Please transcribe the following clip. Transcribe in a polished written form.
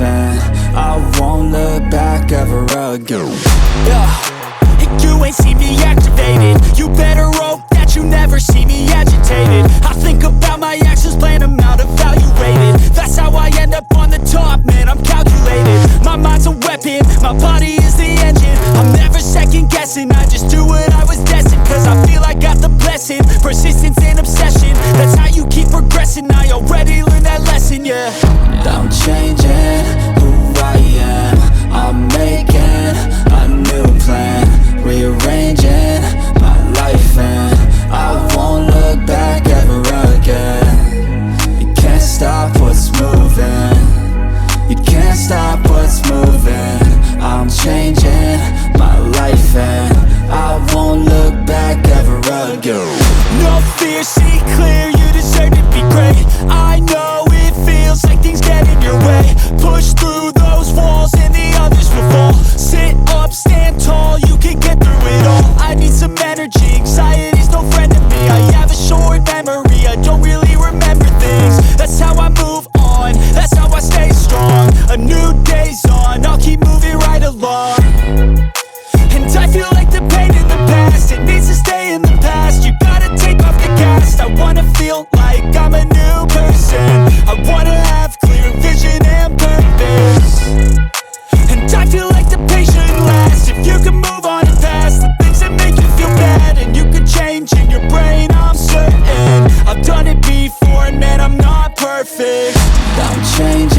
life, and I won't look back ever again. You ain't see me activated. You better hope that you never see me agitated. I think about my actions, plan them out, evaluated. That's how I end up on the top, man, I'm calculated. My mind's a weapon, my body is the engine. I'm never second guessing, I just do what I was destined. Cause I feel I got the blessing, persistence and obsession. That's how you keep progressing, I already learned that lesson, yeah. I'm changing who I am, I'm making a new plan, rearranging my life, and I won't look back ever again. You can't stop what's moving, you can't stop what's moving. I'm changing my life, and I won't look back ever again. No fear, see clear, you deserve to be great. I know it feels like things get in your way. Push through those walls and the others will fall. Sit up, stand tall, you can get through it all. I need some energy, anxiety's no friend to me. I have a short memory, I don't really remember things. That's how I move on, that's how I stay strong. A new day's on, I'll keep moving right along. And I feel like the pain in the past, it needs to stay in the past. You gotta take off the cast. I wanna feel like I'm a new person. I wanna have clear vision and purpose. And I feel like the pain shouldn't last. If you can move on and past the things that make you feel bad, and you could change in your brain, I'm certain. I've done it before and man, I'm not perfect. I'm changing